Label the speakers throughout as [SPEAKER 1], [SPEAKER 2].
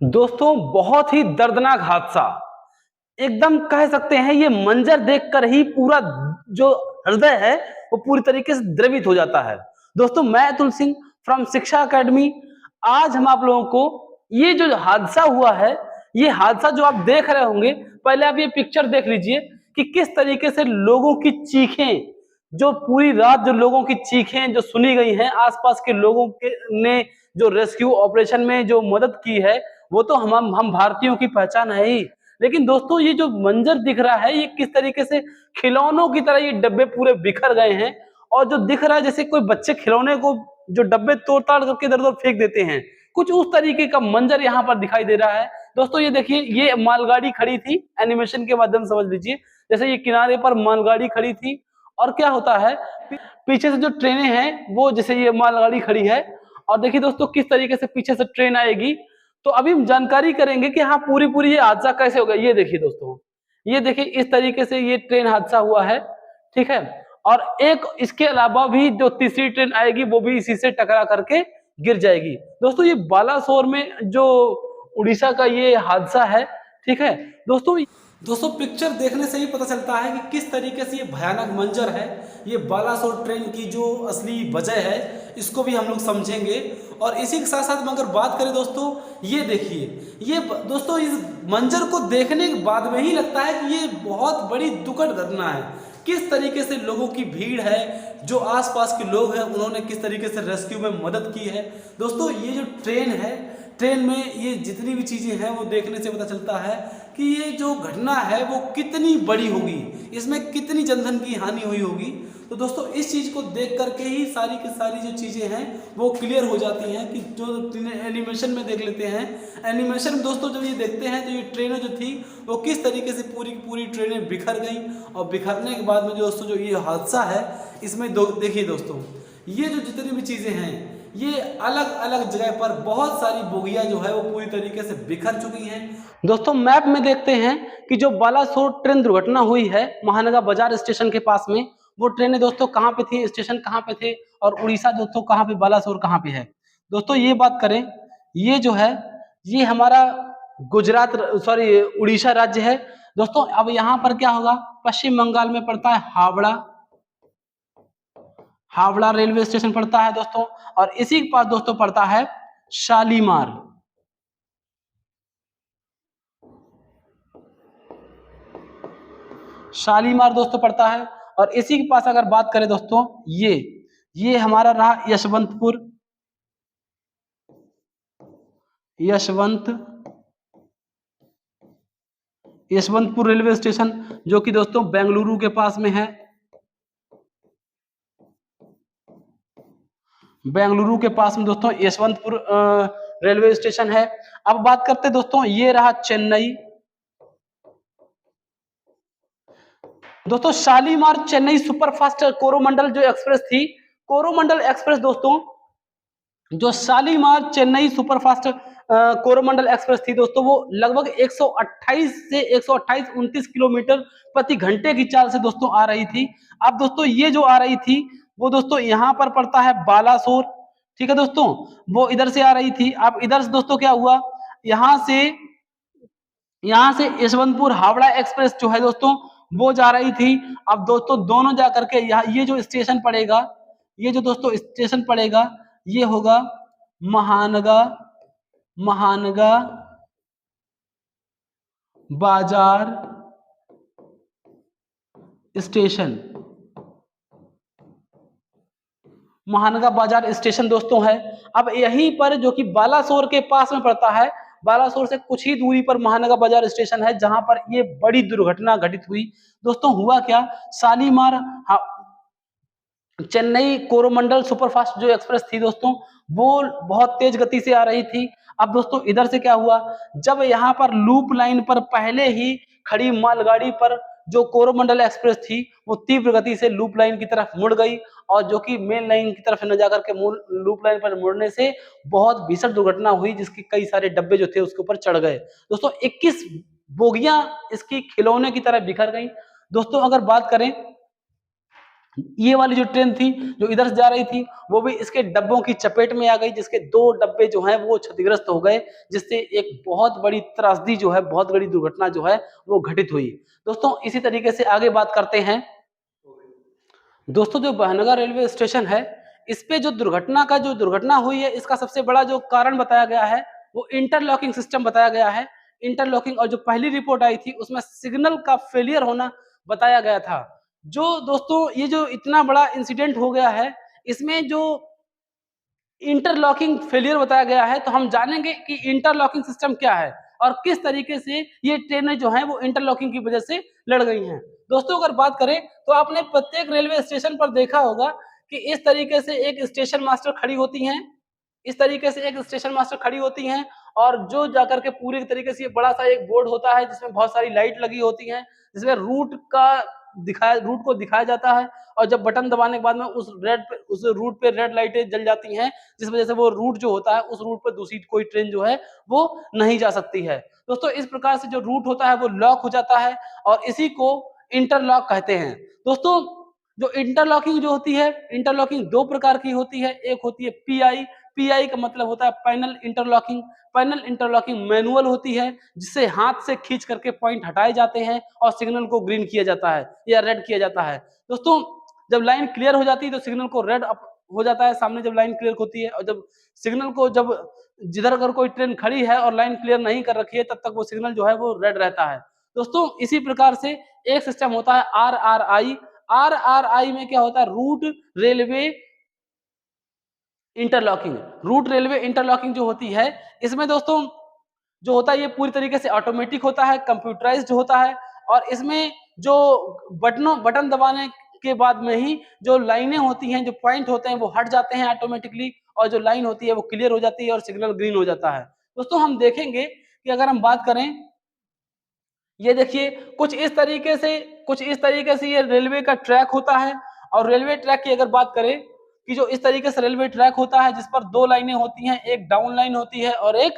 [SPEAKER 1] दोस्तों बहुत ही दर्दनाक हादसा। एकदम कह सकते हैं ये मंजर देखकर ही पूरा जो हृदय है वो पूरी तरीके से द्रवित हो जाता है। दोस्तों मैं अतुल सिंह फ्रॉम शिक्षा अकेडमी। आज हम आप लोगों को ये जो हादसा हुआ है, ये हादसा जो आप देख रहे होंगे, पहले आप ये पिक्चर देख लीजिए कि किस तरीके से लोगों की चीखें, जो पूरी रात जो लोगों की चीखें जो सुनी गई हैं, आसपास के लोगों के ने जो रेस्क्यू ऑपरेशन में जो मदद की है, वो तो हम भारतीयों की पहचान है ही। लेकिन दोस्तों ये जो मंजर दिख रहा है, ये किस तरीके से खिलौनों की तरह ये डब्बे पूरे बिखर गए हैं और जो दिख रहा है जैसे कोई बच्चे खिलौने को जो डब्बे तोड़-ताड़ करके इधर-उधर फेंक देते हैं। कुछ उस तरीके का मंजर यहाँ पर दिखाई दे रहा है। दोस्तों ये देखिए, ये मालगाड़ी खड़ी थी, एनिमेशन के माध्यम से समझ लीजिए। जैसे ये किनारे पर मालगाड़ी खड़ी थी और क्या होता है, पीछे से जो ट्रेनें हैं, वो जैसे ये मालगाड़ी खड़ी है और देखिए दोस्तों किस तरीके से पीछे से ट्रेन आएगी। तो अभी हम जानकारी करेंगे कि हाँ पूरी-पूरी ये हादसा कैसे हो गया। ये देखिए दोस्तों, ये देखिए इस तरीके से ये ट्रेन हादसा हुआ है, ठीक है? और एक इसके अलावा भी जो तीसरी ट्रेन आएगी वो भी इसी से टकरा करके गिर जाएगी। दोस्तों ये बालासोर में जो उड़ीसा का ये हादसा है, ठीक है? दोस्तों पिक्चर देखने से ही पता चलता है कि किस तरीके से ये भयानक मंजर है। ये बालासोर ट्रेन की जो असली वजह है, इसको भी हम लोग समझेंगे और इसी के साथ साथ में अगर बात करें दोस्तों, ये देखिए, दोस्तों इस मंजर को देखने के बाद में ही लगता है कि ये बहुत बड़ी दुखद घटना है। किस तरीके से लोगों की भीड़ है, जो आसपास के लोग हैं उन्होंने किस तरीके से रेस्क्यू में मदद की है। दोस्तों ये जो ट्रेन है, ट्रेन में ये जितनी भी चीज़ें हैं वो देखने से पता चलता है कि ये जो घटना है वो कितनी बड़ी होगी, इसमें कितनी जनधन की हानि हुई होगी। तो दोस्तों इस चीज़ को देख करके ही सारी की सारी जो चीज़ें हैं वो क्लियर हो जाती हैं कि जो एनिमेशन में देख लेते हैं। एनिमेशन में दोस्तों जब ये देखते हैं तो ये ट्रेनें जो थी वो किस तरीके से पूरी की पूरी ट्रेनें बिखर गई और बिखरने के बाद में जो दोस्तों जो ये हादसा है, इसमें देखिए दोस्तों, ये जो जितनी भी चीज़ें हैं ये अलग अलग जगह पर बहुत सारी बोगियां जो है वो पूरी तरीके से बिखर चुकी हैं। दोस्तों मैप में देखते हैं कि जो बालासोर ट्रेन दुर्घटना हुई है महानगा बाजार स्टेशन के पास में, वो ट्रेनें दोस्तों कहाँ पे थी, स्टेशन कहाँ पे थे और उड़ीसा दोस्तों कहाँ पे, बालासोर कहाँ पे है। दोस्तों ये बात करें, ये जो है ये हमारा गुजरात सॉरी उड़ीसा राज्य है। दोस्तों अब यहाँ पर क्या होगा, पश्चिम बंगाल में पड़ता है हावड़ा, हावड़ा रेलवे स्टेशन पड़ता है दोस्तों। और इसी के पास दोस्तों पड़ता है शालीमार। शालीमार दोस्तों पड़ता है। और इसी के पास अगर बात करें दोस्तों, ये हमारा रहा यशवंतपुर, यशवंतपुर रेलवे स्टेशन, जो कि दोस्तों बेंगलुरु के पास में है। बेंगलुरु के पास में दोस्तों यशवंतपुर रेलवे स्टेशन है। अब बात करते हैं दोस्तों, ये रहा चेन्नई। दोस्तों शालीमार चेन्नई सुपरफास्ट कोरोमंडल जो एक्सप्रेस थी, कोरोमंडल एक्सप्रेस दोस्तों, जो शालीमार चेन्नई सुपरफास्ट कोरोमंडल एक्सप्रेस थी दोस्तों, वो लगभग 128 से 128-29 किलोमीटर प्रति घंटे की चाल से दोस्तों आ रही थी। अब दोस्तों ये जो आ रही थी वो दोस्तों यहाँ पर पड़ता है बालासोर, ठीक है दोस्तों, वो इधर से आ रही थी। अब इधर से दोस्तों क्या हुआ, यहाँ से यशवंतपुर हावड़ा एक्सप्रेस जो है दोस्तों वो जा रही थी। अब दोस्तों दोनों जा करके यहाँ ये जो स्टेशन पड़ेगा, ये जो दोस्तों स्टेशन पड़ेगा ये होगा महानगा महानगा बाजार स्टेशन। महानगा बाजार स्टेशन दोस्तों है। अब यहीं पर जो कि बालासोर के पास में पड़ता है, बालासोर से कुछ ही दूरी पर महानगा बाजार स्टेशन है जहां पर ये बड़ी दुर्घटना घटित हुई। दोस्तों हुआ क्या, शालीमार चेन्नई कोरोमंडल सुपरफास्ट जो एक्सप्रेस थी दोस्तों, वो बहुत तेज गति से आ रही थी। अब दोस्तों इधर से क्या हुआ, जब यहाँ पर लूप लाइन पर पहले ही खड़ी मालगाड़ी पर जो कोरोमंडल एक्सप्रेस थी वो तीव्र गति से लूप लाइन की तरफ मुड़ गई और जो कि मेन लाइन की तरफ न जाकर के लूप लाइन पर मुड़ने से बहुत भीषण दुर्घटना हुई, जिसके कई सारे डब्बे जो थे उसके ऊपर चढ़ गए। दोस्तों 21 बोगियां इसकी खिलौने की तरह बिखर गई। दोस्तों अगर बात करें ये वाली जो ट्रेन थी जो इधर से जा रही थी वो भी इसके डब्बों की चपेट में आ गई, जिसके 2 डब्बे जो हैं वो क्षतिग्रस्त हो गए, जिससे एक बहुत बड़ी त्रासदी जो है, बहुत बड़ी दुर्घटना जो है वो घटित हुई। दोस्तों इसी तरीके से आगे बात करते हैं। दोस्तों जो बहनगा रेलवे स्टेशन है, इस पे जो दुर्घटना हुई है, इसका सबसे बड़ा जो कारण बताया गया है वो इंटरलॉकिंग सिस्टम बताया गया है। इंटरलॉकिंग, और जो पहली रिपोर्ट आई थी उसमें सिग्नल का फेलियर होना बताया गया था। जो दोस्तों ये जो इतना बड़ा इंसिडेंट हो गया है, इसमें जो इंटरलॉकिंग फेलियर बताया गया है, तो हम जानेंगे कि इंटरलॉकिंग सिस्टम क्या है और किस तरीके से ये ट्रेनें जो हैं वो इंटरलॉकिंग की वजह से लड़ गई हैं। दोस्तों अगर बात करें तो आपने प्रत्येक रेलवे स्टेशन पर देखा होगा कि इस तरीके से एक स्टेशन मास्टर खड़ी होती हैं, इस तरीके से एक स्टेशन मास्टर खड़ी होती हैं, और जो जाकर के पूरी तरीके से ये बड़ा सा एक बोर्ड होता है जिसमें बहुत सारी लाइट लगी होती हैं, जिसमें रूट को दिखाया जाता है, और जब बटन दबाने के बाद में उस रूट पे रेड लाइटें जल जाती हैं, जिस वजह से वो रूट जो होता है उस रूट पर दूसरी कोई ट्रेन जो है वो नहीं जा सकती है। दोस्तों इस प्रकार से जो रूट होता है वो लॉक हो जाता है, और इसी को इंटरलॉक कहते हैं। दोस्तों जो इंटरलॉकिंग जो होती है, इंटरलॉकिंग 2 प्रकार की होती है। एक होती है पीआई, पीआई का मतलब होता है panel interlocking. Panel interlocking manual होती है, जिससे हाथ से खींच करके पॉइंट हटाए जाते हैं और सिग्नल को ग्रीन किया जाता है या रेड किया जाता है। दोस्तों जब लाइन क्लियर हो जाती है तो सिग्नल को रेड अप हो जाता है सामने, जब लाइन क्लियर होती है, और जब जिधर अगर कोई ट्रेन खड़ी है और लाइन क्लियर नहीं कर रखी है तब तक वो सिग्नल जो है वो रेड रहता है। दोस्तों इसी प्रकार से एक सिस्टम होता है आरआरआई। आरआरआई में क्या होता है, railway interlocking. Route railway interlocking जो होती है, इसमें दोस्तों जो होता है ये पूरी तरीके से ऑटोमेटिक होता है, कंप्यूटराइज्ड होता है, और इसमें जो बटन दबाने के बाद में ही जो लाइनें होती हैं, जो पॉइंट होते हैं वो हट जाते हैं ऑटोमेटिकली, और जो लाइन होती है वो क्लियर हो जाती है और सिग्नल ग्रीन हो जाता है। दोस्तों हम देखेंगे कि अगर हम बात करें, ये देखिए कुछ इस तरीके से ये रेलवे का ट्रैक होता है, और रेलवे ट्रैक की अगर बात करें कि जो इस तरीके से रेलवे ट्रैक होता है जिस पर 2 लाइनें होती हैं, एक डाउन लाइन होती है और एक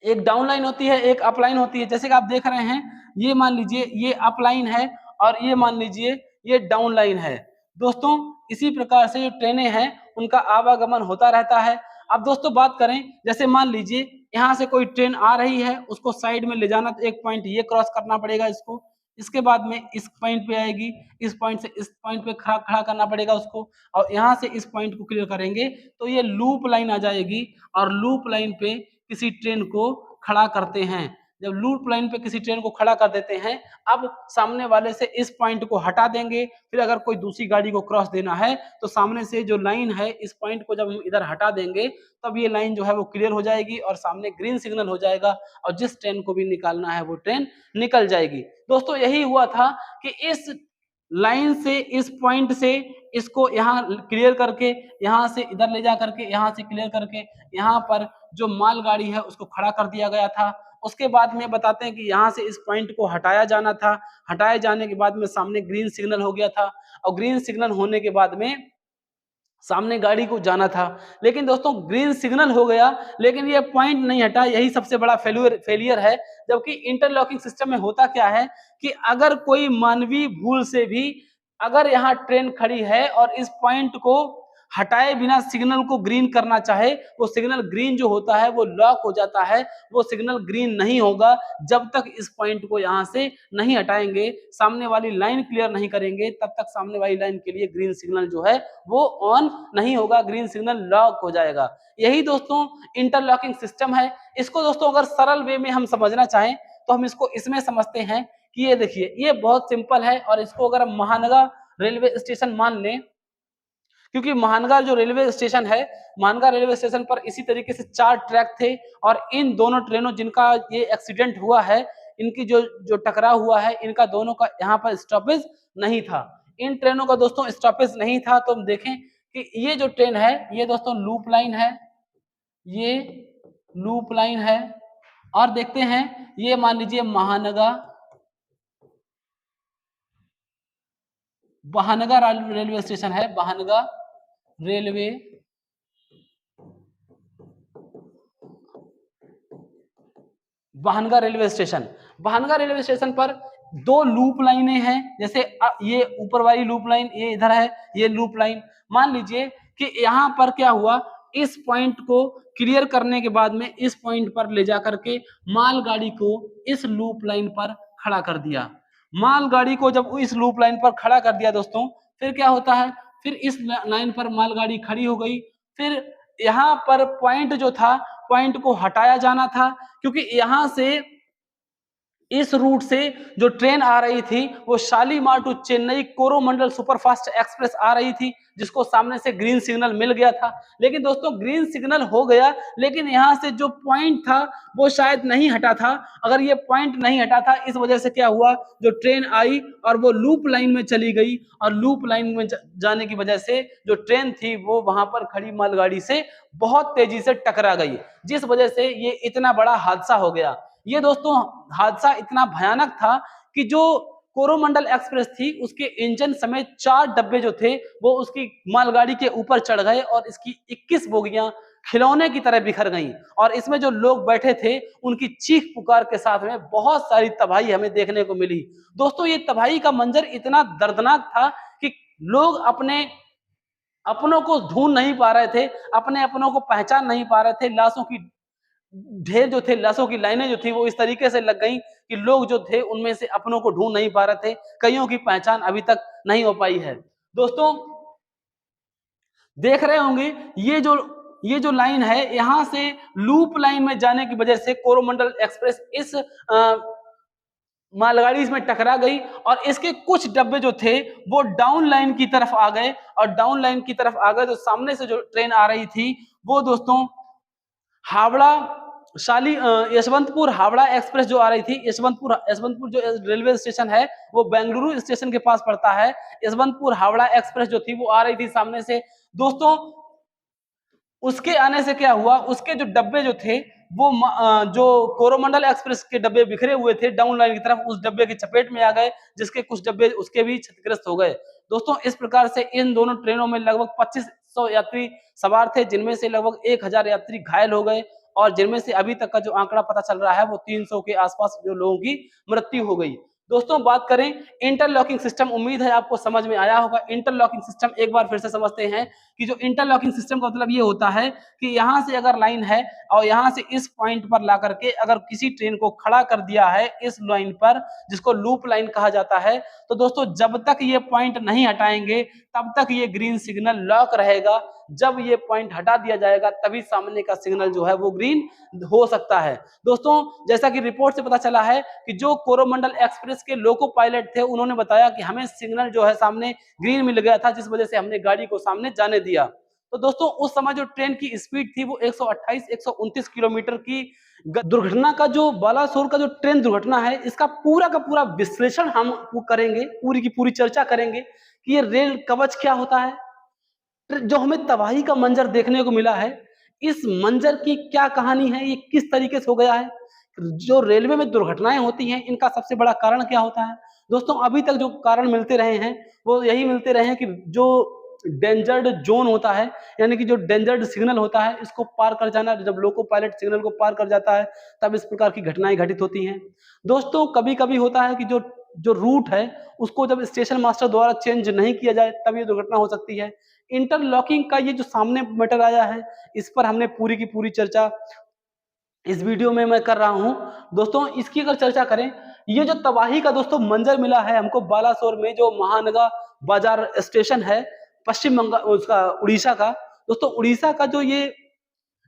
[SPEAKER 1] डाउन लाइन होती है, एक अप लाइन होती है। जैसे कि आप देख रहे हैं, ये मान लीजिए ये अप लाइन है और ये मान लीजिए ये डाउन लाइन है। दोस्तों इसी प्रकार से जो ट्रेनें हैं उनका आवागमन होता रहता है। अब दोस्तों बात करें, जैसे मान लीजिए यहाँ से कोई ट्रेन आ रही है, उसको साइड में ले जाना, तो एक पॉइंट ये क्रॉस करना पड़ेगा इसको, इसके बाद में इस पॉइंट पे आएगी, इस पॉइंट से इस पॉइंट पे खड़ा खड़ा करना पड़ेगा उसको, और यहाँ से इस पॉइंट को क्लियर करेंगे तो ये लूप लाइन आ जाएगी, और लूप लाइन पे किसी ट्रेन को खड़ा करते हैं। जब लूप लाइन पे किसी ट्रेन को खड़ा कर देते हैं, अब सामने वाले से इस पॉइंट को हटा देंगे, फिर अगर कोई दूसरी गाड़ी को क्रॉस देना है तो सामने से जो लाइन है इस पॉइंट को जब हम इधर हटा देंगे, तब ये लाइन जो है वो क्लियर हो जाएगी और सामने ग्रीन सिग्नल हो जाएगा, और जिस ट्रेन को भी निकालना है वो ट्रेन निकल जाएगी। दोस्तों यही हुआ था कि इस लाइन से, इस पॉइंट से इसको यहाँ क्लियर करके, यहाँ से इधर ले जा करके, यहाँ से क्लियर करके यहाँ पर जो मालगाड़ी है उसको खड़ा कर दिया गया था। उसके बाद में बताते हैं कि यहाँ से इस पॉइंट को हटाया जाना था। हटाए जाने के बाद में सामने ग्रीन सिग्नल हो गया था, और ग्रीन सिग्नल होने के बाद में सामने गाड़ी को जाना था। लेकिन दोस्तों ग्रीन सिग्नल हो गया, लेकिन ये पॉइंट नहीं हटा, यही सबसे बड़ा फेलियर है। जबकि इंटरलॉकिंग सिस्टम में होता क्या है कि अगर कोई मानवीय भूल से भी अगर यहाँ ट्रेन खड़ी है और इस पॉइंट को हटाए बिना सिग्नल को ग्रीन करना चाहे, वो सिग्नल ग्रीन जो होता है वो लॉक हो जाता है, वो सिग्नल ग्रीन नहीं होगा जब तक इस पॉइंट को यहाँ से नहीं हटाएंगे, सामने वाली लाइन क्लियर नहीं करेंगे, तब तक सामने वाली लाइन के लिए ग्रीन सिग्नल जो है वो ऑन नहीं होगा, ग्रीन सिग्नल लॉक हो जाएगा। यही दोस्तों इंटरलॉकिंग सिस्टम है। इसको दोस्तों अगर सरल वे में हम समझना चाहें तो हम इसको इसमें समझते हैं कि ये देखिए ये बहुत सिंपल है, और इसको अगर हम महानगा रेलवे स्टेशन मान लें, क्योंकि महानगा जो रेलवे स्टेशन है, महानगा रेलवे स्टेशन पर इसी तरीके से 4 ट्रैक थे, और इन दोनों ट्रेनों जिनका ये एक्सीडेंट हुआ है, इनकी जो जो टकराव हुआ है, इनका दोनों का यहाँ पर स्टॉपेज नहीं था। इन ट्रेनों का दोस्तों स्टॉपेज नहीं था, तो हम देखें कि ये जो ट्रेन है ये दोस्तों लूप लाइन है, ये लूप लाइन है, और देखते हैं ये मान लीजिए महानगा महानगा रेलवे स्टेशन है, Mahanaga railway Bahanaga railway station. Bahanaga railway station पर दो लूप लाइनें हैं, जैसे ये ऊपर वाली लूप लाइन ये इधर है, ये लूप लाइन। मान लीजिए कि यहाँ पर क्या हुआ, इस पॉइंट को क्लियर करने के बाद में इस पॉइंट पर ले जा करके मालगाड़ी को इस लूप लाइन पर खड़ा कर दिया। मालगाड़ी को जब इस लूप लाइन पर खड़ा कर दिया दोस्तों, फिर क्या होता है, फिर इस लाइन पर मालगाड़ी खड़ी हो गई। फिर यहाँ पर पॉइंट जो था, पॉइंट को हटाया जाना था, क्योंकि यहाँ से इस रूट से जो ट्रेन आ रही थी वो Shalimar to Chennai Coromandel superfast express आ रही थी, जिसको सामने से ग्रीन सिग्नल मिल गया था। लेकिन दोस्तों ग्रीन सिग्नल हो गया, लेकिन यहाँ से जो पॉइंट था वो शायद नहीं हटा था। अगर ये पॉइंट नहीं हटा था, इस वजह से क्या हुआ, जो ट्रेन आई और वो लूप लाइन में चली गई, और लूप लाइन में जाने की वजह से जो ट्रेन थी वो वहां पर खड़ी मालगाड़ी से बहुत तेजी से टकरा गई, जिस वजह से ये इतना बड़ा हादसा हो गया। ये दोस्तों हादसा इतना भयानक था कि जो कोरोमंडल एक्सप्रेस थी उसके इंजन समेत 4 डब्बे जो थे वो उसकी मालगाड़ी के ऊपर चढ़ गए, और इसकी 21 बोगियां खिलौने की तरह बिखर गईं, और इसमें जो लोग बैठे थे उनकी चीख पुकार के साथ में बहुत सारी तबाही हमें देखने को मिली। दोस्तों ये तबाही का मंजर इतना दर्दनाक था कि लोग अपने अपनों को ढूंढ नहीं पा रहे थे, अपने अपनों को पहचान नहीं पा रहे थे। लाशों की ढेर जो थे, लाशों की लाइनें जो थी वो इस तरीके से लग गई कि लोग जो थे उनमें से अपनों को ढूंढ नहीं पा रहे थे। कईयों की पहचान अभी तक नहीं हो पाई है। दोस्तों देख रहे होंगे ये जो लाइन है, यहाँ से लूप लाइन में जाने की वजह से कोरोमंडल एक्सप्रेस इस मालगाड़ी इसमें टकरा गई, और इसके कुछ डब्बे जो थे वो डाउन लाइन की तरफ आ गए, और डाउन लाइन की तरफ आ गए तो सामने से जो ट्रेन आ रही थी वो दोस्तों हावड़ा यशवंतपुर हावड़ा एक्सप्रेस जो आ रही थी, यशवंतपुर जो रेलवे स्टेशन है वो बेंगलुरु स्टेशन के पास पड़ता है। यशवंतपुर हावड़ा एक्सप्रेस जो थी वो आ रही थी सामने से। दोस्तों उसके आने से क्या हुआ, उसके जो डब्बे जो थे वो जो कोरोमंडल एक्सप्रेस के डब्बे बिखरे हुए थे डाउन लाइन की तरफ, उस डब्बे की चपेट में आ गए, जिसके कुछ डब्बे उसके भी क्षतिग्रस्त हो गए। दोस्तों इस प्रकार से इन दोनों ट्रेनों में लगभग 2500 यात्री सवार थे, जिनमें से लगभग 1000 यात्री घायल हो गए, और जिनमें से अभी तक का जो आंकड़ा पता चल रहा है वो 300 के आसपास जो लोगों की मृत्यु हो गई। दोस्तों बात करें इंटरलॉकिंग सिस्टम, उम्मीद है आपको समझ में आया होगा। इंटरलॉकिंग सिस्टम एक बार फिर से समझते हैं कि जो इंटरलॉकिंग सिस्टम का मतलब ये होता है कि यहाँ से अगर लाइन है और यहाँ से इस पॉइंट पर ला करके अगर किसी ट्रेन को खड़ा कर दिया है इस लाइन पर, जिसको लूप लाइन कहा जाता है, तो दोस्तों जब तक ये पॉइंट नहीं हटाएंगे तब तक ये ग्रीन सिग्नल लॉक रहेगा। जब ये पॉइंट हटा दिया जाएगा तभी सामने का सिग्नल जो है वो ग्रीन हो सकता है। दोस्तों जैसा कि रिपोर्ट से पता चला है कि जो कोरोमंडल एक्सप्रेस के लोको पायलट थे उन्होंने बताया कि हमें सिग्नल जो है सामने ग्रीन मिल गया था, जिस वजह से हमने गाड़ी को सामने जाने दिया। तो दोस्तों उस समय जो ट्रेन की स्पीड थी वो 128-129 किलोमीटर की। दुर्घटना का जो बालासोर का जो ट्रेन दुर्घटना है इसका पूरा का पूरा विश्लेषण हम करेंगे, पूरी की पूरी चर्चा करेंगे कि ये रेल कवच क्या होता है, जो हमें तबाही का मंजर देखने को मिला है, इस मंजर की क्या कहानी है, ये किस तरीके से हो गया है, जो रेलवे में दुर्घटनाएं होती हैं इनका सबसे बड़ा कारण क्या होता है। दोस्तों अभी तक जो कारण मिलते रहे हैं वो यही मिलते रहे हैं कि जो डेंजर्ड जोन होता है, यानी कि जो डेंजर्ड सिग्नल होता है इसको पार कर जाना, जब लोको पायलट सिग्नल को पार कर जाता है तब इस प्रकार की घटनाएं घटित होती हैं। दोस्तों कभी कभी होता है कि जो जो रूट है उसको जब स्टेशन मास्टर द्वारा चेंज नहीं किया जाए तब ये दुर्घटना हो सकती है। इंटरलॉकिंग का ये जो सामने मैटर आया है इस पर हमने पूरी की पूरी चर्चा इस वीडियो में मैं कर रहा हूं। दोस्तों इसकी अगर चर्चा करें, ये जो तबाही का दोस्तों मंजर मिला है हमको बालासोर में, जो महानगा बाजार स्टेशन है पश्चिम बंगाल उसका उड़ीसा का, दोस्तों उड़ीसा का जो ये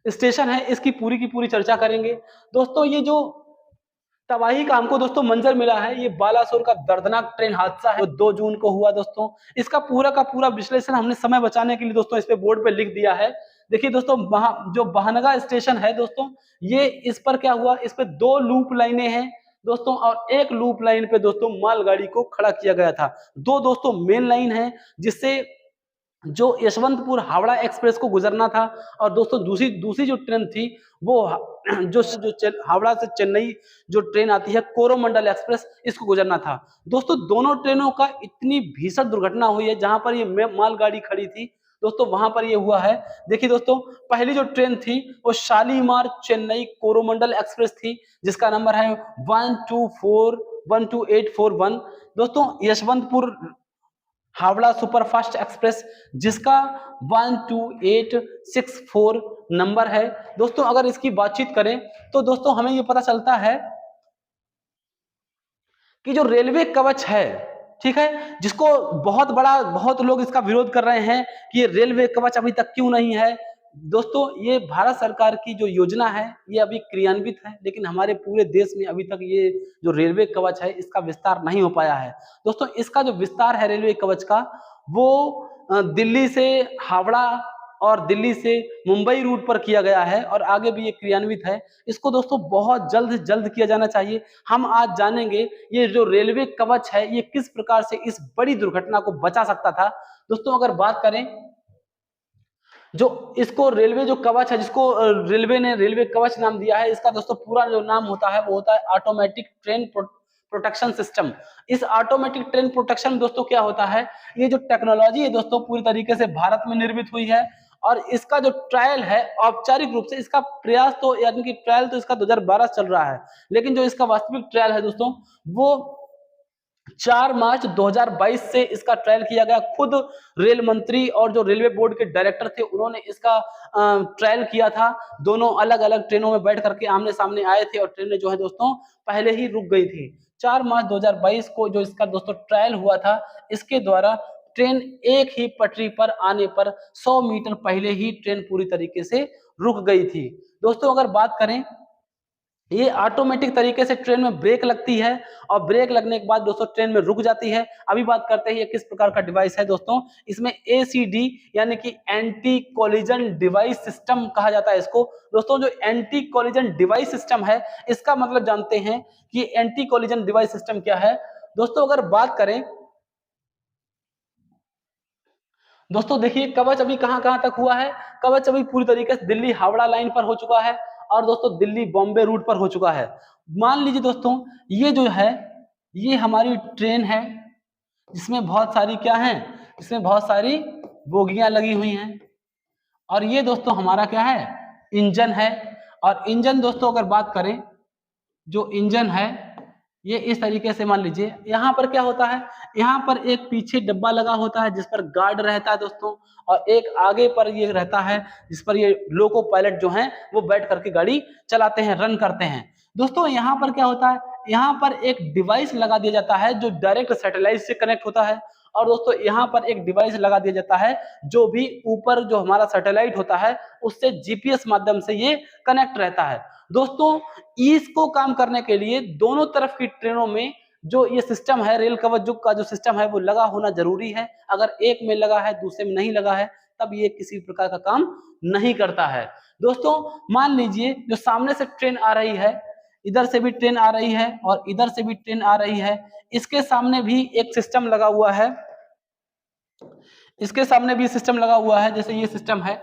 [SPEAKER 1] स्टेशन है इसकी पूरी की पूरी चर्चा करेंगे। दोस्तों ये जो तबाही का हमको दोस्तों मंजर मिला है ये बालासोर का दर्दनाक ट्रेन हादसा है, 2 जून को हुआ। दोस्तों इसका पूरा का पूरा विश्लेषण हमने समय बचाने के लिए दोस्तों इस पे बोर्ड पे लिख दिया है। देखिए दोस्तों जो बहनगा स्टेशन है दोस्तों, ये इस पर क्या हुआ, इस पे 2 लूप लाइनें हैं दोस्तों, और एक लूप लाइन पे दोस्तों मालगाड़ी को खड़ा किया गया था। 2 दोस्तों मेन लाइन है जिससे जो यशवंतपुर हावड़ा एक्सप्रेस को गुजरना था, और दोस्तों दूसरी जो ट्रेन थी वो हावड़ा से चेन्नई जो ट्रेन आती है कोरोमंडल एक्सप्रेस, इसको गुजरना था। दोस्तों दोनों ट्रेनों का इतनी भीषण दुर्घटना हुई है, जहां पर ये मालगाड़ी खड़ी थी दोस्तों वहां पर ये हुआ है। देखिए दोस्तों पहली जो ट्रेन थी वो शालीमार चेन्नई कोरोमंडल एक्सप्रेस थी, जिसका नंबर है 12841। दोस्तों यशवंतपुर हावड़ा सुपरफास्ट एक्सप्रेस जिसका 12864 नंबर है। दोस्तों अगर इसकी बातचीत करें तो दोस्तों हमें ये पता चलता है कि जो रेलवे कवच है, ठीक है, जिसको बहुत लोग इसका विरोध कर रहे हैं कि ये रेलवे कवच अभी तक क्यों नहीं है। दोस्तों ये भारत सरकार की जो योजना है ये अभी क्रियान्वित है, लेकिन हमारे पूरे देश में अभी तक ये जो रेलवे कवच है इसका विस्तार नहीं हो पाया है। दोस्तों इसका जो विस्तार है रेलवे कवच का वो दिल्ली से हावड़ा और दिल्ली से मुंबई रूट पर किया गया है और आगे भी ये क्रियान्वित है। इसको दोस्तों बहुत जल्द से जल्द किया जाना चाहिए। हम आज जानेंगे ये जो रेलवे कवच है ये किस प्रकार से इस बड़ी दुर्घटना को बचा सकता था। दोस्तों अगर बात करें जो इसको रेलवे जो कवच है, जिसको रेलवे ने रेलवे कवच नाम दिया है, इसका दोस्तों पूरा जो नाम होता है वो होता है ऑटोमेटिक ट्रेन प्रोटेक्शन सिस्टम। इस ऑटोमेटिक ट्रेन प्रोटेक्शन में दोस्तों क्या होता है, ये जो टेक्नोलॉजी है दोस्तों पूरी तरीके से भारत में निर्मित हुई है और इसका जो ट्रायल है औपचारिक रूप से इसका प्रयास तो यानी कि ट्रायल तो इसका 2012 चल रहा है, लेकिन जो इसका वास्तविक ट्रायल है दोस्तों वो 4 मार्च 2022 से इसका ट्रायल किया गया। खुद रेल मंत्री और जो रेलवे बोर्ड के डायरेक्टर थे उन्होंने इसका ट्रायल किया था। दोनों अलग अलग ट्रेनों में बैठ करके आमने सामने आए थे और ट्रेनें जो है दोस्तों पहले ही रुक गई थी। 4 मार्च 2022 को जो इसका दोस्तों ट्रायल हुआ था, इसके द्वारा ट्रेन एक ही पटरी पर आने पर 100 मीटर पहले ही ट्रेन पूरी तरीके से रुक गई थी। दोस्तों अगर बात करें ये ऑटोमेटिक तरीके से ट्रेन में ब्रेक लगती है और ब्रेक लगने के बाद दोस्तों ट्रेन में रुक जाती है। अभी बात करते हैं ये किस प्रकार का डिवाइस है दोस्तों। इसमें एसीडी यानी कि एंटी कोलिजन डिवाइस सिस्टम कहा जाता है इसको। दोस्तों जो एंटी कोलिजन डिवाइस सिस्टम है इसका मतलब जानते हैं कि एंटी कोलिजन डिवाइस सिस्टम क्या है। दोस्तों अगर बात करें दोस्तों देखिए कवच अभी कहां तक हुआ है। कवच अभी पूरी तरीके से दिल्ली हावड़ा लाइन पर हो चुका है और दोस्तों दिल्ली बॉम्बे रूट पर हो चुका है। मान लीजिए दोस्तों ये जो है ये हमारी ट्रेन है जिसमें बहुत सारी क्या है, इसमें बहुत सारी बोगियां लगी हुई हैं और ये दोस्तों हमारा क्या है, इंजन है। और इंजन दोस्तों अगर बात करें जो इंजन है ये इस तरीके से मान लीजिए यहाँ पर क्या होता है, यहाँ पर एक पीछे डब्बा लगा होता है जिस पर गार्ड रहता है दोस्तों और एक आगे पर ये रहता है जिस पर ये लोको पायलट जो हैं वो बैठ करके गाड़ी चलाते हैं, रन करते हैं। दोस्तों यहाँ पर क्या होता है, यहाँ पर एक डिवाइस लगा दिया जाता है जो डायरेक्ट सैटेलाइट से कनेक्ट होता है और दोस्तों यहाँ पर एक डिवाइस लगा दिया जाता है जो भी ऊपर जो हमारा सैटेलाइट होता है उससे जीपीएस माध्यम से ये कनेक्ट रहता है। दोस्तों इसको काम करने के लिए दोनों तरफ की ट्रेनों में जो ये सिस्टम है रेल कवच का जो सिस्टम है वो लगा होना जरूरी है। अगर एक में लगा है दूसरे में नहीं लगा है तब ये किसी प्रकार का काम नहीं करता है। दोस्तों मान लीजिए जो सामने से ट्रेन आ रही है, इधर से भी ट्रेन आ रही है और इधर से भी ट्रेन आ रही है, इसके सामने भी एक सिस्टम लगा हुआ है, इसके सामने भी सिस्टम लगा हुआ है। जैसे ये सिस्टम है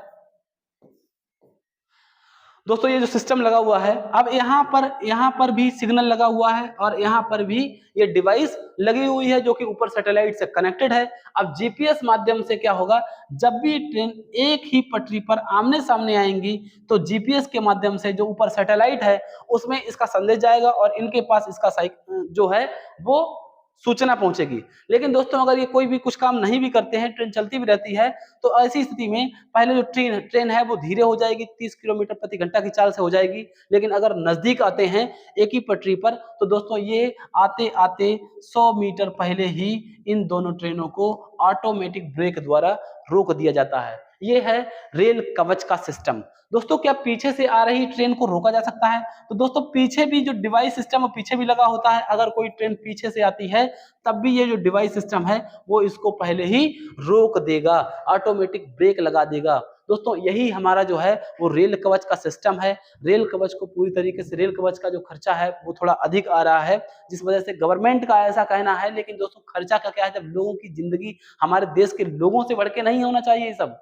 [SPEAKER 1] दोस्तों, ये जो सिस्टम लगा हुआ है, अब यहाँ पर भी सिग्नल लगा हुआ है और यहाँ पर भी ये डिवाइस लगी हुई है जो कि ऊपर सैटेलाइट से कनेक्टेड है। अब जीपीएस माध्यम से क्या होगा, जब भी ट्रेन एक ही पटरी पर आमने सामने आएंगी तो जीपीएस के माध्यम से जो ऊपर सैटेलाइट है उसमें इसका संदेश जाएगा और इनके पास इसका जो है वो सूचना पहुंचेगी। लेकिन दोस्तों अगर ये कोई भी कुछ काम नहीं भी करते हैं, ट्रेन चलती भी रहती है, तो ऐसी स्थिति में पहले जो ट्रेन है वो धीरे हो जाएगी, 30 किलोमीटर प्रति घंटा की चाल से हो जाएगी। लेकिन अगर नजदीक आते हैं एक ही पटरी पर तो दोस्तों ये आते आते 100 मीटर पहले ही इन दोनों ट्रेनों को ऑटोमेटिक ब्रेक द्वारा रोक दिया जाता है। ये है रेल कवच का सिस्टम। दोस्तों क्या पीछे से आ रही ट्रेन को रोका जा सकता है? तो दोस्तों पीछे भी जो डिवाइस सिस्टम है पीछे भी लगा होता है। अगर कोई ट्रेन पीछे से आती है तब भी ये जो डिवाइस सिस्टम है वो इसको पहले ही रोक देगा, ऑटोमेटिक ब्रेक लगा देगा। दोस्तों यही हमारा जो है वो रेल कवच का सिस्टम है। रेल कवच को पूरी तरीके से रेल कवच का जो खर्चा है वो थोड़ा अधिक आ रहा है, जिस वजह से गवर्नमेंट का ऐसा कहना है। लेकिन दोस्तों खर्चा का क्या है, जब लोगों की जिंदगी हमारे देश के लोगों से बढ़ के नहीं होना चाहिए, ये सब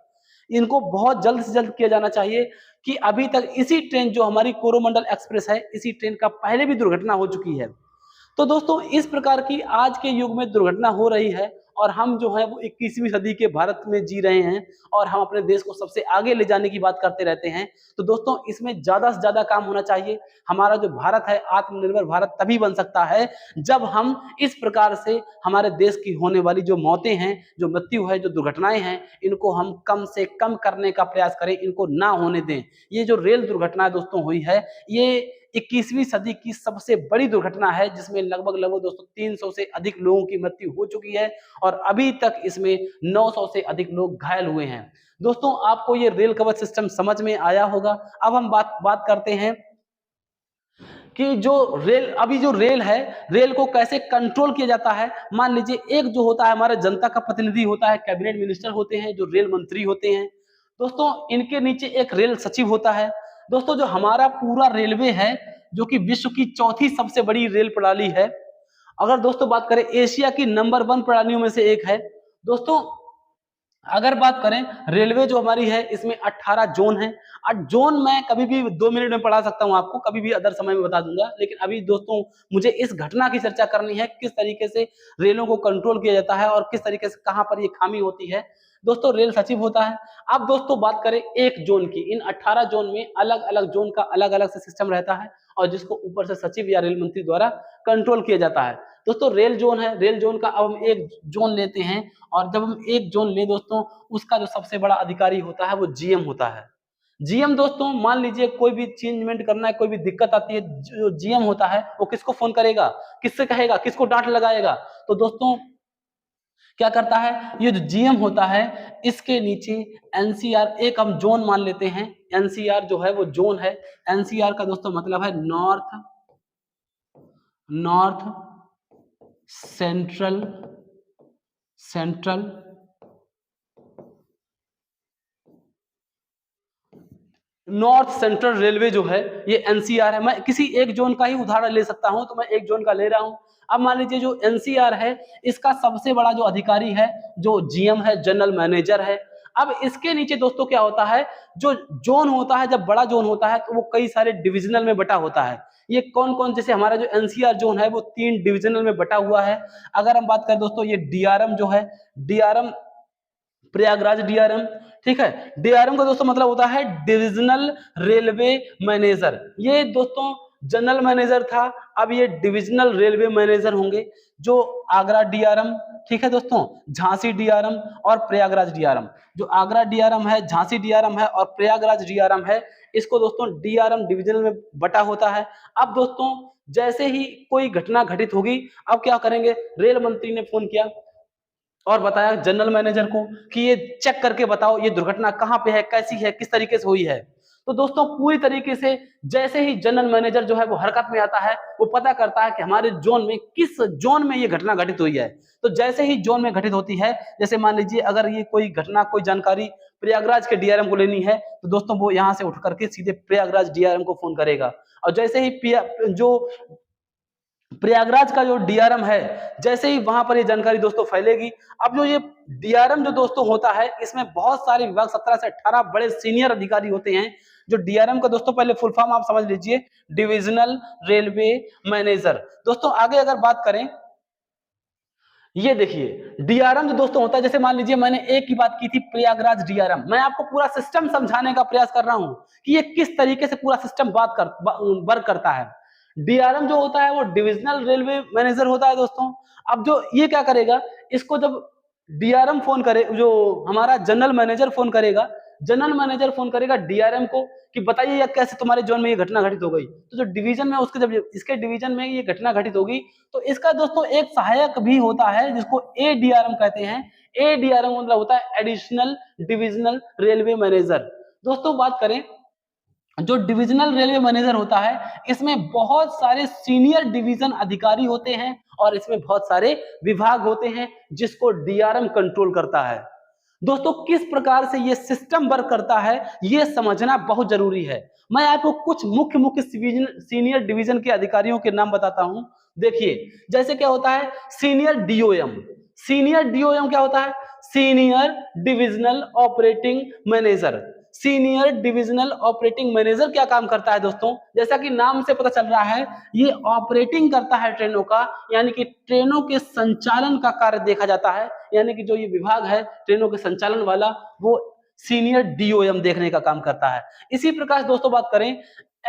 [SPEAKER 1] इनको बहुत जल्द से जल्द किया जाना चाहिए। कि अभी तक इसी ट्रेन जो हमारी कोरोमंडल एक्सप्रेस है, इसी ट्रेन का पहले भी दुर्घटना हो चुकी है। तो दोस्तों इस प्रकार की आज के युग में दुर्घटना हो रही है और हम जो है वो 21वीं सदी के भारत में जी रहे हैं और हम अपने देश को सबसे आगे ले जाने की बात करते रहते हैं। तो दोस्तों इसमें ज़्यादा से ज़्यादा काम होना चाहिए। हमारा जो भारत है आत्मनिर्भर भारत तभी बन सकता है जब हम इस प्रकार से हमारे देश की होने वाली जो मौतें हैं, जो मृत्यु है, जो दुर्घटनाएँ हैं, इनको हम कम से कम करने का प्रयास करें, इनको ना होने दें। ये जो रेल दुर्घटना दोस्तों हुई है, ये 21वीं सदी की सबसे बड़ी दुर्घटना है जिसमें लगभग दोस्तों 300 से अधिक लोगों की मृत्यु हो चुकी है और अभी तक इसमें 900 से अधिक लोग घायल हुए हैं। दोस्तों आपको ये रेल कवच सिस्टम समझ में आया होगा। अब हम बात करते हैं कि जो रेल है, रेल को कैसे कंट्रोल किया जाता है। मान लीजिए एक जो होता है हमारा जनता का प्रतिनिधि होता है, कैबिनेट मिनिस्टर होते हैं, जो रेल मंत्री होते हैं। दोस्तों इनके नीचे एक रेल सचिव होता है। दोस्तों जो हमारा पूरा रेलवे है, जो कि विश्व की चौथी सबसे बड़ी रेल प्रणाली है। अगर दोस्तों बात करें एशिया की नंबर 1 प्रणालियों में से एक है। दोस्तों अगर बात करें रेलवे जो हमारी है इसमें 18 जोन है। जोन मैं कभी भी 2 मिनट में पढ़ा सकता हूं आपको, कभी भी अदर समय में बता दूंगा, लेकिन अभी दोस्तों मुझे इस घटना की चर्चा करनी है, किस तरीके से रेलों को कंट्रोल किया जाता है और किस तरीके से कहां पर ये खामी होती है। दोस्तों रेल सचिव होता है। अब दोस्तों बात करें एक जोन की, इन 18 जोन में अलग अलग जोन का अलग अलग से सिस्टम रहता है और जिसको ऊपर से सचिव या रेल मंत्री द्वारा कंट्रोल किया जाता है। दोस्तों रेल जोन है, रेल जोन का अब हम एक जोन लेते हैं और जब हम एक जोन ले दोस्तों, उसका जो सबसे बड़ा अधिकारी होता है वो जीएम होता है। जीएम दोस्तों मान लीजिए कोई भी चेंजमेंट करना है, कोई भी दिक्कत आती है, जो जीएम होता है वो किसको फोन करेगा, किससे कहेगा, किसको डांट लगाएगा। तो दोस्तों क्या करता है ये जो जीएम होता है, इसके नीचे एनसीआर, एक हम जोन मान लेते हैं, एनसीआर जो है वो जोन है। एनसीआर का दोस्तों मतलब है north central north central railway जो है ये एनसीआर है। मैं किसी एक जोन का ही उदाहरण ले सकता हूं, तो मैं एक जोन का ले रहा हूं। अब मान लीजिए जो एनसीआर है इसका सबसे बड़ा जो अधिकारी है जो जीएम है, जनरल मैनेजर है। अब इसके नीचे दोस्तों क्या होता है, जो जोन होता है, जब बड़ा जोन होता है तो वो कई सारे डिविजनल में बटा होता है। ये कौन कौन, जैसे हमारा जो एनसीआर जोन है वो 3 डिविजनल में बटा हुआ है। अगर हम बात करें दोस्तों, ये डीआरएम जो है, डीआरएम प्रयागराज डीआरएम, ठीक है। डीआरएम का दोस्तों मतलब होता है डिविजनल रेलवे मैनेजर। ये दोस्तों जनरल मैनेजर था, अब ये डिविजनल रेलवे मैनेजर होंगे। जो आगरा डीआरएम, ठीक है दोस्तों, झांसी डीआरएम और प्रयागराज डीआरएम। जो आगरा डीआरएम है, झांसी डीआरएम है और प्रयागराज डीआरएम है, इसको दोस्तों डीआरएम डिविजनल में बटा होता है। अब दोस्तों जैसे ही कोई घटना घटित होगी, अब क्या करेंगे, रेल मंत्री ने फोन किया और बताया जनरल मैनेजर को कि ये चेक करके बताओ ये दुर्घटना कहां पे है, कैसी है, किस तरीके से हुई है। तो दोस्तों पूरी तरीके से जैसे ही जनरल मैनेजर जो है वो हरकत में आता है, वो पता करता है कि हमारे जोन में, किस जोन में ये घटना घटित हुई है। तो जैसे ही जोन में घटित होती है, जैसे मान लीजिए अगर ये कोई घटना, कोई जानकारी प्रयागराज के डीआरएम को लेनी है, तो दोस्तों वो यहाँ से उठ करके सीधे प्रयागराज डीआरएम को फोन करेगा। और जैसे ही जो प्रयागराज का जो डीआरएम है, जैसे ही वहां पर ये जानकारी दोस्तों फैलेगी। अब जो ये डीआरएम जो दोस्तों होता है, इसमें बहुत सारे विभाग, 17 से 18 बड़े सीनियर अधिकारी होते हैं। जो डीआरएम का दोस्तों पहले फुल फॉर्म आप समझ लीजिए, डिविजनल रेलवे मैनेजर। दोस्तों आगे अगर बात करें, ये देखिए डीआरएम जो दोस्तों होता है, जैसे मान लीजिए मैंने एक की बात की थी प्रयागराज डीआरएम, मैं आपको पूरा सिस्टम समझाने का प्रयास कर रहा हूं कि ये किस तरीके से पूरा सिस्टम वर्क करता है। डीआरएम जो होता है वो डिविजनल रेलवे मैनेजर होता है दोस्तों। अब जो ये क्या करेगा, इसको जब डीआरएम फोन करे, जो हमारा जनरल मैनेजर फोन करेगा, जनरल मैनेजर फोन करेगा डीआरएम को कि बताइए या कैसे तुम्हारे जोन में ये घटना घटित हो गई। तो जो डिवीजन में उसके, जब इसके डिवीजन में ये घटना घटित होगी, तो इसका दोस्तों एक सहायक भी होता है जिसको एडीआरएम कहते हैं। एडीआरएम मतलब होता है एडिशनल डिविजनल रेलवे मैनेजर। दोस्तों बात करें, जो डिविजनल रेलवे मैनेजर होता है, इसमें बहुत सारे सीनियर डिवीजन अधिकारी होते हैं और इसमें बहुत सारे विभाग होते हैं जिसको डीआरएम कंट्रोल करता है। दोस्तों किस प्रकार से ये सिस्टम वर्क करता है ये समझना बहुत जरूरी है। मैं आपको कुछ मुख्य सीनियर डिवीजन के अधिकारियों के नाम बताता हूं। देखिए जैसे क्या होता है, सीनियर डीओएम। सीनियर डीओएम क्या होता है, senior divisional operating manager. Senior divisional operating manager क्या काम करता है दोस्तों? जैसा कि नाम से पता चल रहा है, ये ऑपरेटिंग करता है ट्रेनों का, यानी कि ट्रेनों के संचालन का कार्य देखा जाता है। यानी कि जो ये विभाग है ट्रेनों के संचालन वाला, वो सीनियर डीओएम देखने का काम करता है। इसी प्रकार से दोस्तों बात करें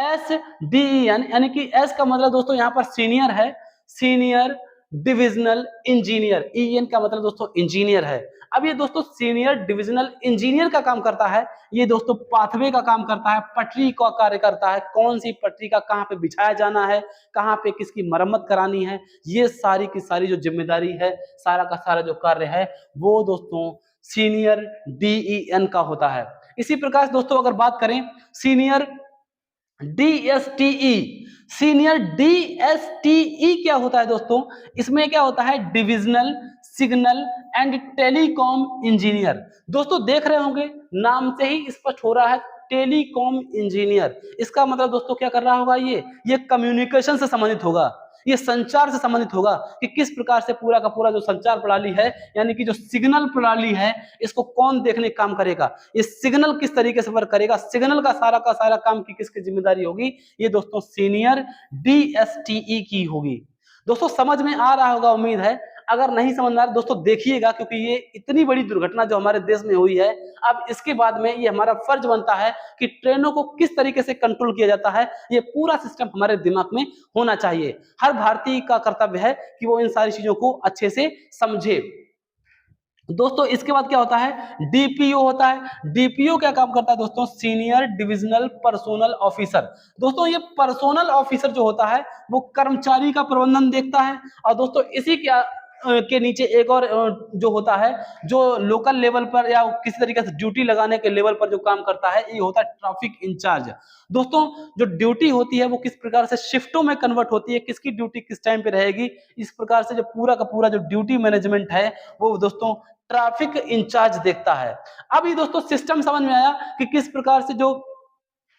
[SPEAKER 1] एसडीईएन, यानी कि एस का मतलब दोस्तों यहाँ पर सीनियर है, सीनियर डिविजनल इंजीनियर, ईएन का मतलब दोस्तों इंजीनियर है। अब ये दोस्तों सीनियर डिविजनल इंजीनियर का काम करता है, ये दोस्तों पाथवे का काम करता है, पटरी का कार्य करता है, कौन सी पटरी का कहाँ पे बिछाया जाना है, कहाँ पे किसकी मरम्मत करानी है, ये सारी की सारी जो जिम्मेदारी है, सारा का सारा जो कार्य है, वो दोस्तों सीनियर डीईएन का होता है। इसी प्रकार से दोस्तों अगर बात करें सीनियर डीएसटीई, सीनियर डीएसटीई क्या होता है दोस्तों? इसमें क्या होता है? Divisional signal and telecom engineer. दोस्तों देख रहे होंगे नाम से ही स्पष्ट हो रहा है, टेलीकॉम इंजीनियर। इसका मतलब दोस्तों क्या कर रहा होगा? ये कम्युनिकेशन से संबंधित होगा, ये संचार से संबंधित होगा कि किस प्रकार से पूरा का पूरा जो संचार प्रणाली है, यानी कि जो सिग्नल प्रणाली है, इसको कौन देखने का काम करेगा, ये सिग्नल किस तरीके से वर्क करेगा, सिग्नल का सारा काम की किसकी जिम्मेदारी होगी? ये दोस्तों सीनियर डीएसटीई की होगी। दोस्तों समझ में आ रहा होगा उम्मीद है। अगर नहीं समझ में आ रहा दोस्तों देखिएगा, क्योंकि ये इतनी बड़ी दुर्घटना जो हमारे देश में हुई है, अब इसके बाद में ये हमारा फर्ज बनता है कि ट्रेनों को किस तरीके से कंट्रोल किया जाता है, ये पूरा सिस्टम हमारे दिमाग में होना चाहिए। हर भारतीय का कर्तव्य है कि वो इन सारी चीजों को अच्छे से समझे। दोस्तों इसके बाद क्या होता है? डीपीओ होता है। डीपीओ क्या काम करता है दोस्तों? Senior divisional personnel officer. दोस्तों ये पर्सोनल ऑफिसर जो होता है वो कर्मचारी का प्रबंधन देखता है, और दोस्तों इसी के नीचे एक और जो होता है, जो लोकल लेवल पर या किसी तरीके से ड्यूटी लगाने के लेवल पर जो काम करता है, ये होता है ट्रैफिक इंचार्ज। दोस्तों जो ड्यूटी होती है वो किस प्रकार से शिफ्टों में कन्वर्ट होती है, किसकी ड्यूटी किस टाइम पे रहेगी, इस प्रकार से जो पूरा का पूरा जो ड्यूटी मैनेजमेंट है वो दोस्तों ट्रैफिक इंचार्ज देखता है। अब ये दोस्तों सिस्टम समझ में आया कि किस प्रकार से जो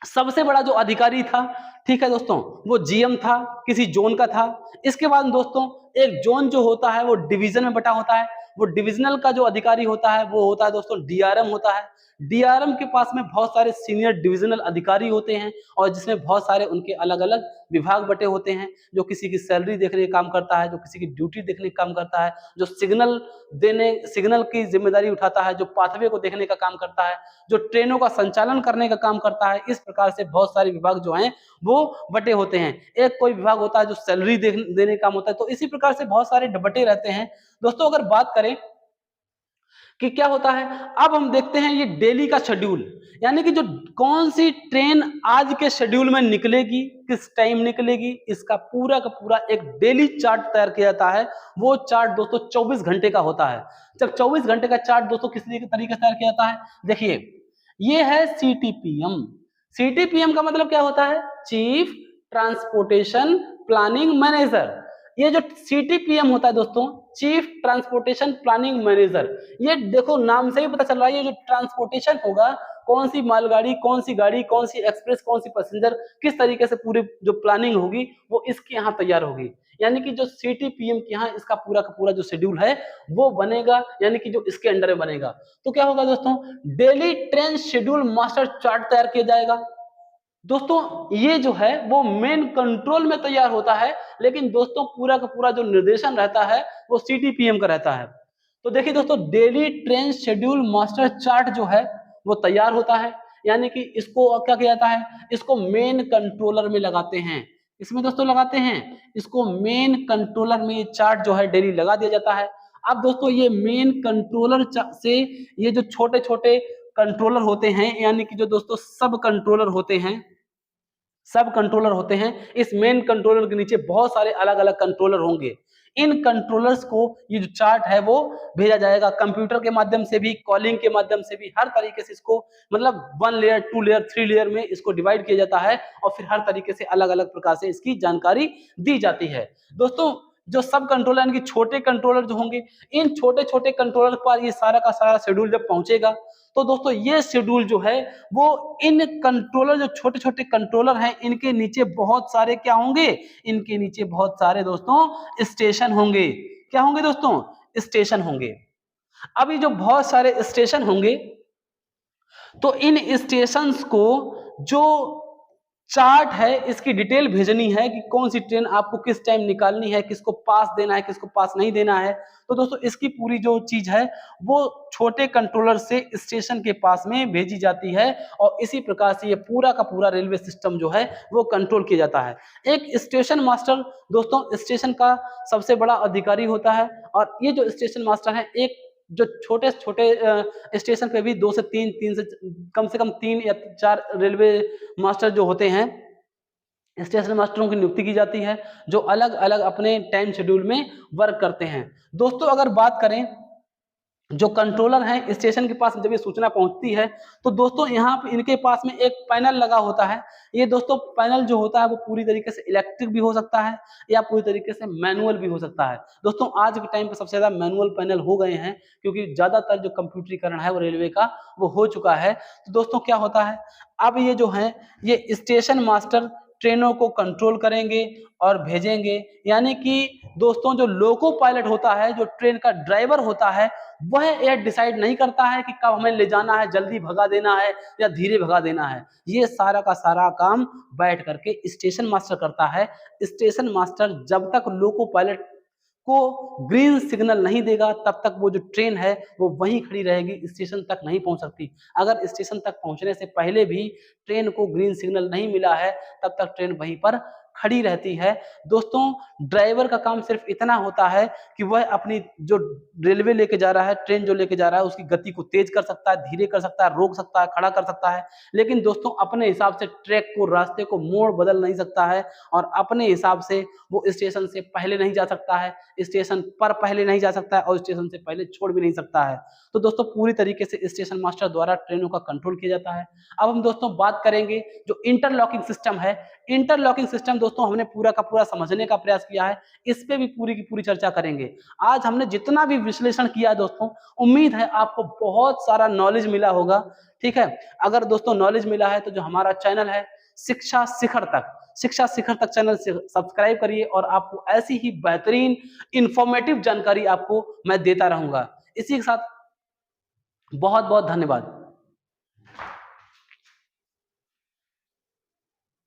[SPEAKER 1] सबसे बड़ा जो अधिकारी था, ठीक है दोस्तों, वो जीएम था, किसी जोन का था। इसके बाद दोस्तों एक जोन जो होता है वो डिवीजन में बटा होता है, वो डिविजनल का जो अधिकारी होता है वो होता है दोस्तों डीआरएम होता है। डीआरएम के पास में बहुत सारे सीनियर डिविजनल अधिकारी होते हैं, और जिसमें बहुत सारे उनके अलग अलग विभाग बटे होते हैं, जो किसी की सैलरी देखने का काम करता है, जो किसी की ड्यूटी देखने का काम करता है, जो सिग्नल की जिम्मेदारी उठाता है, जो पाथवे को देखने का काम करता है, जो ट्रेनों का संचालन करने का काम करता है। इस प्रकार से बहुत सारे विभाग जो हैं वो बटे होते हैं। एक कोई विभाग होता है जो सैलरी देने का काम होता है। तो इसी प्रकार से बहुत सारे बटे रहते हैं। दोस्तों अगर बात करें कि क्या होता है, अब हम देखते हैं ये डेली का शेड्यूल, यानी कि जो कौन सी ट्रेन आज के शेड्यूल में निकलेगी, किस टाइम निकलेगी, इसका पूरा का पूरा एक डेली चार्ट तैयार किया जाता है। वो चार्ट दोस्तों 24 घंटे का होता है। जब 24 घंटे का चार्ट दोस्तों किस तरीके से तैयार किया जाता है, देखिए ये है सीटीपीएम। सीटीपीएम का मतलब क्या होता है? Chief transportation planning manager. ये जो सीटीपीएम होता है दोस्तों, चीफ ट्रांसपोर्टेशन प्लानिंग मैनेजर, ये देखो नाम से ही पता चल रहा है, ये जो ट्रांसपोर्टेशन होगा, कौन सी मालगाड़ी, कौन सी गाड़ी, कौन सी एक्सप्रेस, कौन सी पैसेंजर, किस तरीके से पूरी जो प्लानिंग होगी वो इसके यहाँ तैयार होगी। यानी कि जो सीटीपीएम के यहाँ इसका पूरा का पूरा जो शेड्यूल है वो बनेगा, यानी कि जो इसके अंडर में बनेगा। तो क्या होगा दोस्तों? Daily train schedule master chart तैयार किया जाएगा। दोस्तों ये जो है वो मेन कंट्रोल में तैयार होता है, लेकिन दोस्तों पूरा का पूरा जो निर्देशन रहता है वो सीटीपीएम का रहता है। तो देखिए दोस्तों daily train schedule master chart जो है वो तैयार होता है, यानी कि इसको क्या किया जाता है, इसको मेन कंट्रोलर में लगाते हैं। इसमें दोस्तों लगाते हैं, इसको मेन कंट्रोलर में ये चार्ट जो है डेली लगा दिया जाता है। अब दोस्तों ये मेन कंट्रोलर से ये जो छोटे छोटे कंट्रोलर होते हैं, यानी कि जो दोस्तों सब कंट्रोलर होते हैं, सब कंट्रोलर होते हैं, इस मेन कंट्रोलर के नीचे बहुत सारे अलग अलग कंट्रोलर होंगे। इन कंट्रोलर्स को ये जो चार्ट है वो भेजा जाएगा कंप्यूटर के माध्यम से भी, कॉलिंग के माध्यम से भी, हर तरीके से इसको मतलब 1 लेयर 2 लेयर 3 लेयर में इसको डिवाइड किया जाता है, और फिर हर तरीके से अलग अलग प्रकार से इसकी जानकारी दी जाती है। दोस्तों जो सब कंट्रोलर यानी कि छोटे कंट्रोलर जो होंगे, इन छोटे छोटे कंट्रोलर पर ये सारा का सारा शेड्यूल जब पहुंचेगा, तो दोस्तों ये शेड्यूल जो है वो इन कंट्रोलर, जो छोटे छोटे कंट्रोलर हैं, इनके नीचे बहुत सारे क्या होंगे, इनके नीचे बहुत सारे दोस्तों स्टेशन होंगे। क्या होंगे दोस्तों? स्टेशन होंगे। अभी जो बहुत सारे स्टेशन होंगे, तो इन स्टेशंस को जो चार्ट है इसकी डिटेल भेजनी है कि कौन सी ट्रेन आपको किस टाइम निकालनी है, किसको पास देना है, किसको पास नहीं देना है। तो दोस्तों इसकी पूरी जो चीज है वो छोटे कंट्रोलर से स्टेशन के पास में भेजी जाती है और इसी प्रकार से ये पूरा का पूरा रेलवे सिस्टम जो है वो कंट्रोल किया जाता है। एक स्टेशन मास्टर दोस्तों स्टेशन का सबसे बड़ा अधिकारी होता है और ये जो स्टेशन मास्टर है एक जो छोटे से छोटे स्टेशन पे भी 2 से 3 कम से कम 3 या 4 रेलवे मास्टर जो होते हैं, स्टेशन मास्टरों की नियुक्ति की जाती है, जो अलग-अलग अपने टाइम शेड्यूल में वर्क करते हैं। दोस्तों अगर बात करें जो कंट्रोलर हैं स्टेशन के पास जब ये सूचना पहुंचती है तो दोस्तों यहाँ पे इनके पास में एक पैनल लगा होता है। ये दोस्तों पैनल जो होता है वो पूरी तरीके से इलेक्ट्रिक भी हो सकता है या पूरी तरीके से मैनुअल भी हो सकता है। दोस्तों आज के टाइम पे सबसे ज्यादा मैनुअल पैनल हो गए हैं क्योंकि ज्यादातर जो कंप्यूटरीकरण है वो रेलवे का वो हो चुका है। तो दोस्तों क्या होता है अब ये जो है ये स्टेशन मास्टर ट्रेनों को कंट्रोल करेंगे और भेजेंगे, यानी कि दोस्तों जो लोको पायलट होता है, जो ट्रेन का ड्राइवर होता है, वह यह डिसाइड नहीं करता है कि कब हमें ले जाना है, जल्दी भगा देना है या धीरे भगा देना है। ये सारा का सारा काम बैठ करके स्टेशन मास्टर करता है। स्टेशन मास्टर जब तक लोको पायलट को ग्रीन सिग्नल नहीं देगा तब तक वो जो ट्रेन है वो वहीं खड़ी रहेगी, स्टेशन तक नहीं पहुंच सकती। अगर स्टेशन तक पहुंचने से पहले भी ट्रेन को ग्रीन सिग्नल नहीं मिला है तब तक ट्रेन वहीं पर खड़ी रहती है। दोस्तों ड्राइवर का काम सिर्फ इतना होता है कि वह अपनी जो रेलवे लेके जा रहा है, ट्रेन जो लेके जा रहा है उसकी गति को तेज कर सकता है, धीरे कर सकता है, रोक सकता है, खड़ा कर सकता है, लेकिन दोस्तों अपने हिसाब से ट्रैक को, रास्ते को मोड़ बदल नहीं सकता है और अपने हिसाब से वो स्टेशन से पहले नहीं जा सकता है, स्टेशन पर पहले नहीं जा सकता है और स्टेशन से पहले छोड़ भी नहीं सकता है। तो दोस्तों पूरी तरीके से स्टेशन मास्टर द्वारा ट्रेनों का कंट्रोल किया जाता है। अब हम दोस्तों बात करेंगे जो इंटरलॉकिंग सिस्टम है। इंटरलॉकिंग सिस्टम दोस्तों हमने पूरा का पूरा समझने का प्रयास किया है, इस पे भी पूरी की पूरी चर्चा करेंगे। आज हमने जितना भी विश्लेषण किया है दोस्तों, उम्मीद है आपको बहुत सारा नॉलेज मिला होगा। ठीक है, अगर दोस्तों नॉलेज मिला है तो जो हमारा चैनल है शिक्षा शिखर तक चैनल से सब्सक्राइब करिए और आपको ऐसी ही बेहतरीन इंफॉर्मेटिव जानकारी आपको मैं देता रहूंगा। इसी के साथ बहुत बहुत धन्यवाद।